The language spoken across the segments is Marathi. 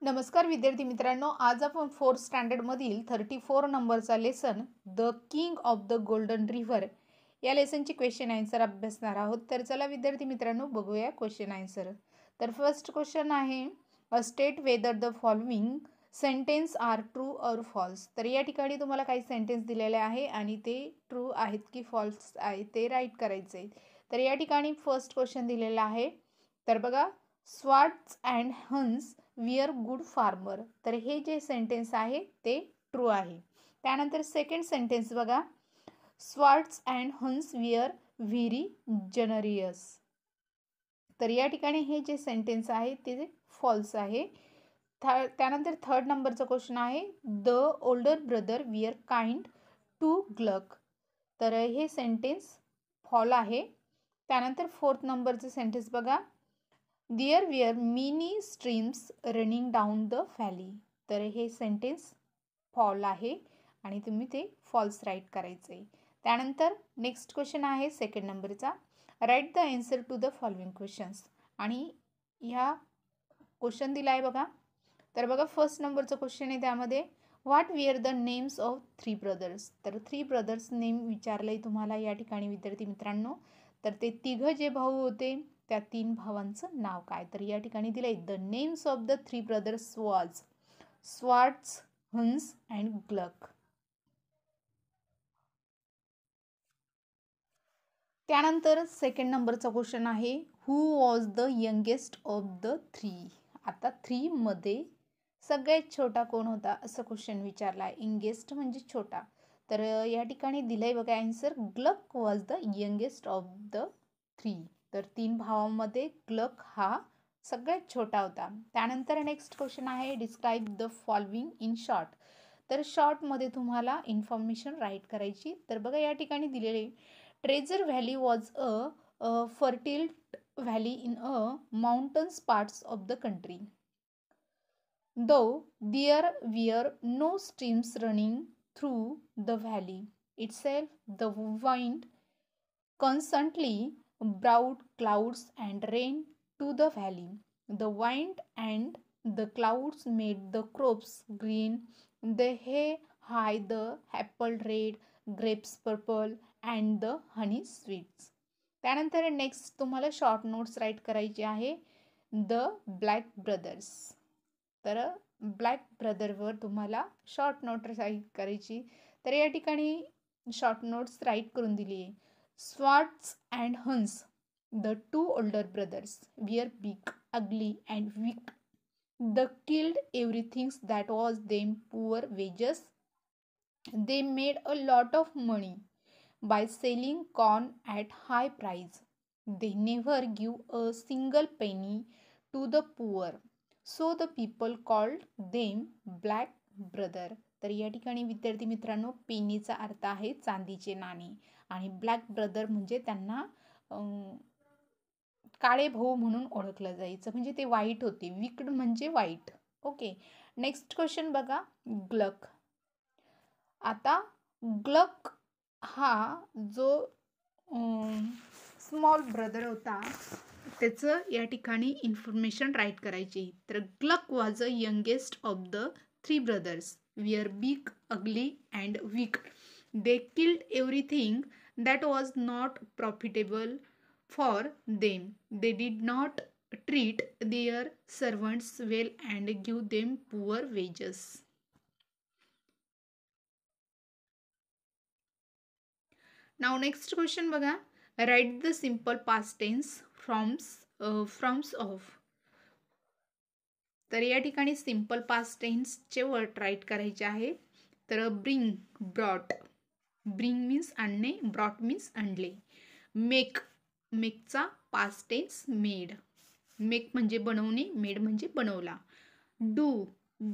नमस्कार विद्यार्थी मित्रांनो, आज आपण 4th स्टँडर्ड मधील 34 नंबरचा lesson the king of the golden river या लेसनची क्वेश्चन आन्सर अभ्यासणार आहोत. तर चला विद्यार्थी मित्रांनो, बघूया क्वेश्चन आन्सर. तर फर्स्ट क्वेश्चन आहे, a state whether the following sentence are true or false. तर या ठिकाणी तुम्हाला काही सेंटेन्स दिलेले आहे आणि ते ट्रू आहेत की फॉल्स आहे ते राईट करायचे. तर या ठिकाणी फर्स्ट क्वेश्चन दिलेला आहे. तर बघा, Schwartz and Hans were good farmer. तर हे जे सेंटेन्स आहे ते ट्रू आहे. त्यानंतर सेकंड सेंटेन्स बघा, Schwartz and Hans were very generous. तर या ठिकाणी हे जे सेंटेन्स आहे ते फॉल्स आहे. त्यानंतर थर्ड नंबरचा क्वेश्चन आहे, the older brother were kind to Gluck. तर हे सेंटेन्स फॉल आहे. त्यानंतर फोर्थ नंबरचं सेंटेन्स बघा, there were many streams running down the valley. तर हे सेंटेन्स फॉल आहे आणि तुम्ही ते फॉल्स राईट करायचं आहे. त्यानंतर नेक्स्ट क्वेश्चन आहे सेकंड नंबरचा, write the answer to the following questions. आणि ह्या क्वेश्चन दिला आहे बघा. तर बघा, फर्स्ट नंबरचं क्वेश्चन आहे, त्यामध्ये what where the names of 3 brothers. तर 3 ब्रदर्स नेम विचारलं आहे तुम्हाला या ठिकाणी विद्यार्थी मित्रांनो. तर ते तिघं जे भाऊ होते त्या 3 भावांचं नाव काय. तर या ठिकाणी दिलंय, the names of the 3 brothers was Schwartz, Hans and Gluck. त्यानंतर सेकंड नंबरचा क्वेश्चन आहे, who was the youngest of the 3. आता 3 मध्ये सगळ्यात छोटा कोण होता असं क्वेश्चन विचारला आहे. यंगेस्ट म्हणजे छोटा. तर या ठिकाणी दिलंय बघा answer, Gluck was the youngest of the 3. तर 3 भावांमध्ये ग्लक हा सगळ्यात छोटा होता. त्यानंतर नेक्स्ट क्वेश्चन आहे, describe the following in short. तर शॉर्टमध्ये तुम्हाला इन्फॉर्मेशन राईट करायची. तर बघा या ठिकाणी दिलेले, treasure valley was a fertile valley in a mountainous parts of the country. Though there were no streams running through the valley itself, the wind constantly brought clouds and rain to the valley. The wind and the clouds made the crops green, the hay high, the apple red, grapes purple, and the honey sweets. त्यानंतर नेक्स्ट तुम्हाला शॉर्ट नोट्स राईट करायचे आहे, द ब्लॅक ब्रदर्स. तर ब्लॅक ब्रदरवर तुम्हाला शॉर्ट नोट राईट करायची. तर या ठिकाणी शॉर्ट नोट्स राईट करून दिली आहे, Swarts and Huns, the 2 older brothers, were big, ugly, and weak. They killed everything that was them poor wages. They made a lot of money by selling corn at high price. They never give a single penny to the poor. So the people called them black brother. तर या ठिकाणी विद्यार्थी मित्रांनो, पेनीचा अर्थ आहे चांदीचे नाणे आणि ब्लॅक ब्रदर म्हणजे त्यांना काळे भाऊ म्हणून ओळखलं जायचं, म्हणजे ते वाईट होते. विक्ड म्हणजे वाईट. ओके, नेक्स्ट क्वेश्चन बघा, ग्लक. आता ग्लक हा जो स्मॉल ब्रदर होता त्याचं या ठिकाणी इन्फॉर्मेशन राईट करायची. तर Gluck was a youngest of the 3 brothers, were big, ugly and weak. They killed everything that was not profitable for them. They did not treat their servants well and give them poor wages. Now next question बघा, write the simple past tense forms of. तर या ठिकाणी सिंपल पास्ट टेन्सचे वर्ड राईट करायचे आहे. तर ब्रिंग, ब्रॉट. ब्रिंग मीन्स आणणे, ब्रॉट मीन्स आणले. मेक, मेकचा पास्ट टेन्स मेड. मेक म्हणजे बनवणे, मेड म्हणजे बनवला. डू,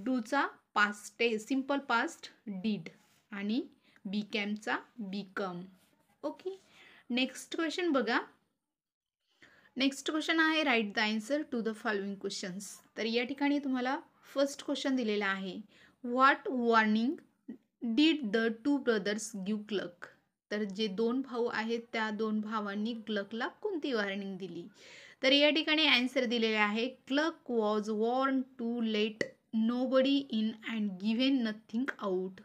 डूचा पास्ट सिंपल पास्ट डीड आणि बीकॅमचा बीकम. ओके, नेक्स्ट क्वेश्चन बघा. नेक्स्ट क्वेश्चन आहे, write the answer to the following questions. तर या ठिकाणी तुम्हाला फर्स्ट क्वेश्चन दिलेला आहे, what warning did the 2 brothers give Glück. तर जे 2 भाऊ आहेत त्या 2 भावांनी ग्लकला कोणती वॉर्निंग दिली. तर या ठिकाणी आन्सर दिलेले आहे, Gluck was warned to let nobody in and given nothing out.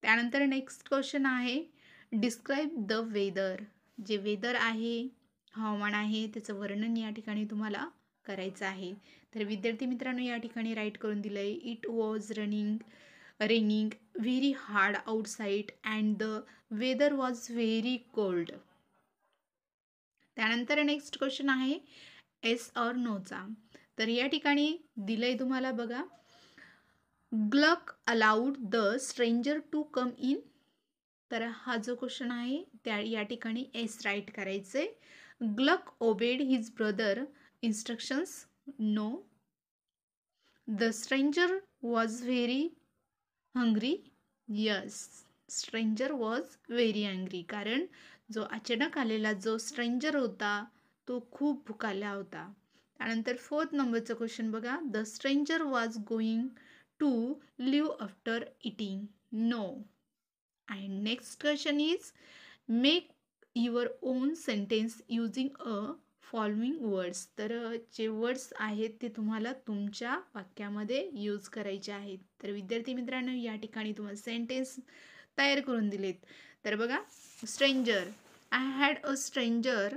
त्यानंतर नेक्स्ट क्वेश्चन आहे डिस्क्राईब द वेदर. जे वेदर आहे, हवामान आहे, त्याचं वर्णन या ठिकाणी तुम्हाला करायचं आहे. तर विद्यार्थी मित्रांनो या ठिकाणी राईट करून दिलं आहे, it was raining very hard outside and the weather was very cold. त्यानंतर नेक्स्ट क्वेश्चन आहे एस ऑर नोचा. तर या ठिकाणी दिलंय तुम्हाला बघा, Gluck allowed the stranger to come in. तर हा जो क्वेश्चन आहे त्या या ठिकाणी एस राईट करायचे. Gluck obeyed his brother instructions. No. The stranger was very hungry. Yes, stranger was very hungry. कारण जो अचानक आलेला जो स्ट्रेंजर होता तो खूप भुकाला होता. त्यानंतर 4th नंबरचं क्वेश्चन बघा, the stranger was going to leave after eating. No. And next question is make your own sentence using a following words. तर जे वर्ड्स आहेत ते तुम्हाला तुमच्या वाक्यामध्ये यूज करायचे आहेत. तर विद्यार्थी मित्रांनो या ठिकाणी तुम्हाला सेंटेन्स तयार करून दिलेत. तर बघा, stranger, I had a stranger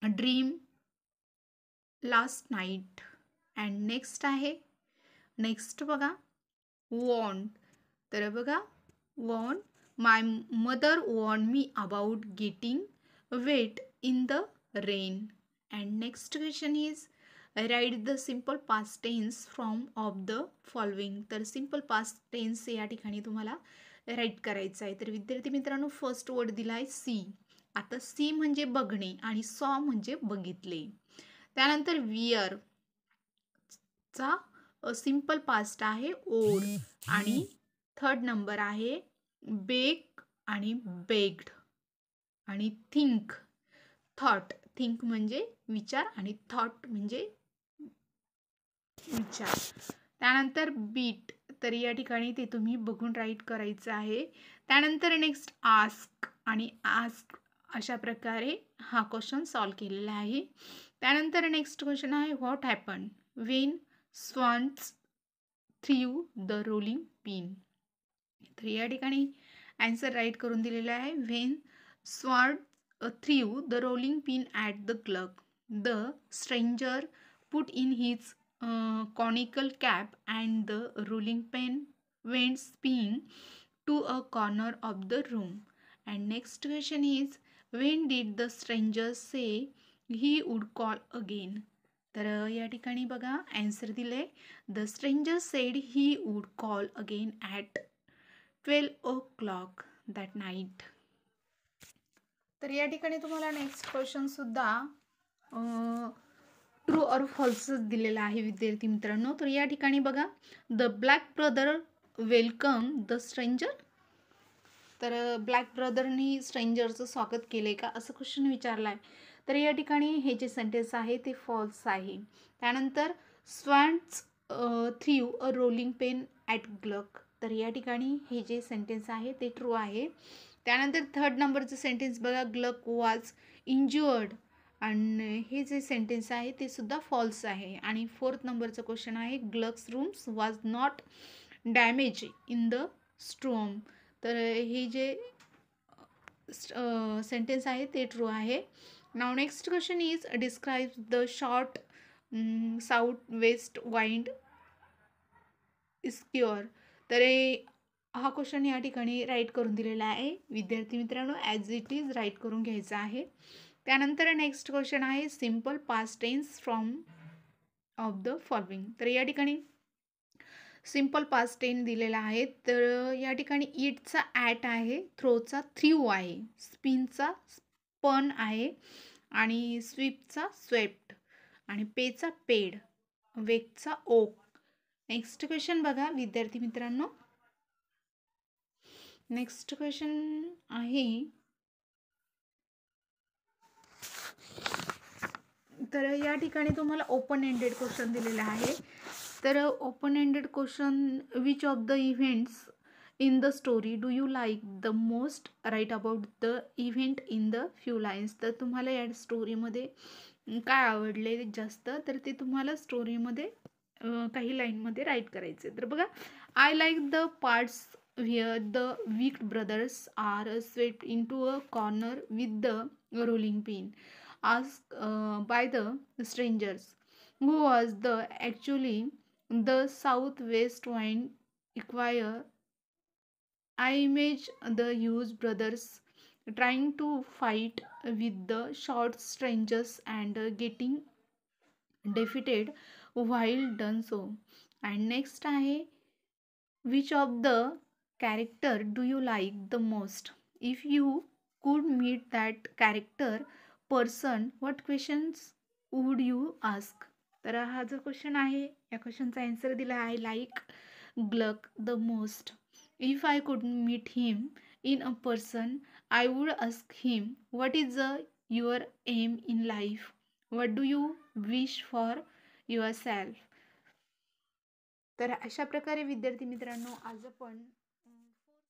dream last night. And next आहे, नेक्स्ट बघा वॉन्ट. तर बघा warned, my mother warned me about getting wet in the rain. And next question is write the simple past tense from of the following. तर सिम्पल पास्ट टेन्स या ठिकाणी तुम्हाला राईट करायचं आहे. तर विद्यार्थी मित्रांनो फर्स्ट वर्ड दिला आहे सी. आता सी म्हणजे बघणे आणि सॉ म्हणजे बघितले. त्यानंतर वियर चा सिम्पल पास्ट आहे ओड. आणि 3rd नंबर आहे बेक आणि बेक्ड. आणि थिंक, थॉट. थिंक म्हणजे विचार आणि थॉट म्हणजे विचार. त्यानंतर बीट, तर या ठिकाणी ते तुम्ही बघून राईट करायचं आहे. त्यानंतर नेक्स्ट आस्क आणि आस्क अशा प्रकारे हा क्वेश्चन सॉल्व केलेला आहे. त्यानंतर नेक्स्ट क्वेश्चन आहे what happen Wien swans through the rolling pin. तर या ठिकाणी आन्सर राईट करून दिलेला आहे, when swans through the rolling pin at the clock the stranger put in his conical cap and the rolling pin went spinning to a corner of the room. And next question is when did the stranger say he would call again. तर या ठिकाणी बघा आन्सर दिले, the stranger said he would call again at 12 o'clock that night. तर या ठिकाणी तुम्हाला नेक्स्ट क्वेश्चन सुद्धा ट्रू ऑर फॉल्स दिलेला आहे विद्यार्थी मित्रांनो. तर या ठिकाणी बघा, the black brother welcome the stranger. तर ब्लॅक ब्रदरनी स्ट्रेंजरचं स्वागत केले का असं क्वेश्चन विचारला आहे. तर या ठिकाणी हे जे सेंटेन्स आहे ते फॉल्स आहे. त्यानंतर स्वॉन्स threw a rolling pin at Gluck. तर या ठिकाणी हे जे सेंटेन्स आहे ते ट्रू आहे. त्यानंतर 3rd नंबरचं सेंटेन्स बघा, ग्लक वॉज इंज्युअर्ड. आणि हे जे सेंटेन्स आहे ते सुद्धा फॉल्स आहे. आणि 4th नंबरचं क्वेश्चन आहे Gluck's rooms was not damage in the storm. तर हे जे सेंटेन्स आहे ते ट्रू आहे. Now next question is describe the short south west wind esquire. तर हा क्वेश्चन या ठिकाणी राईट करून दिलेला आहे. विद्यार्थी मित्रांनो ॲज इट इज राईट करून घ्यायचं आहे. त्यानंतर नेक्स्ट क्वेश्चन आहे simple past tense from of the following. तर या ठिकाणी सिम्पल पास्ट टेन्स दिलेला आहे. तर या ठिकाणी इटचा ॲट आहे, थ्रोचा थ्रू आहे, स्पिनचा स्पन आहे आणि स्वीपचा स्वेप्ट आणि पेचा पेड, वेकचा ओक. नेक्स्ट क्वेश्चन बघा विद्यार्थी मित्रांनो, नेक्स्ट क्वेश्चन आहे, तर या ठिकाणी तुम्हाला ओपन एंडेड क्वेश्चन दिलेला आहे. तर open ended question, which of the events in the story do you like the most, write about the event in the few lines. तर तुम्हाला या स्टोरीमध्ये काय आवडले जास्त तर ते तुम्हाला स्टोरीमध्ये काही लाईनमध्ये राईट करायचे. तर बघा, I like the parts where the weak brothers are swept into a corner with the rolling pin ask by the strangers who was the actually the southwest wind equire. I imagine the Hughes brothers trying to fight with the short strangers and getting defeated while done so. And next आहे, which of the character do you like the most? If you could meet that character person, what questions would you ask? तर हा जो क्वेश्चन आहे, या क्वेश्चनचा आन्सर दिला आहे, I like Gluck the most. If I could meet him in a person, I would ask him what is your aim in life, what do you wish for your self. तर अशा प्रकारे विद्यार्थी मित्रांनो, आज आपण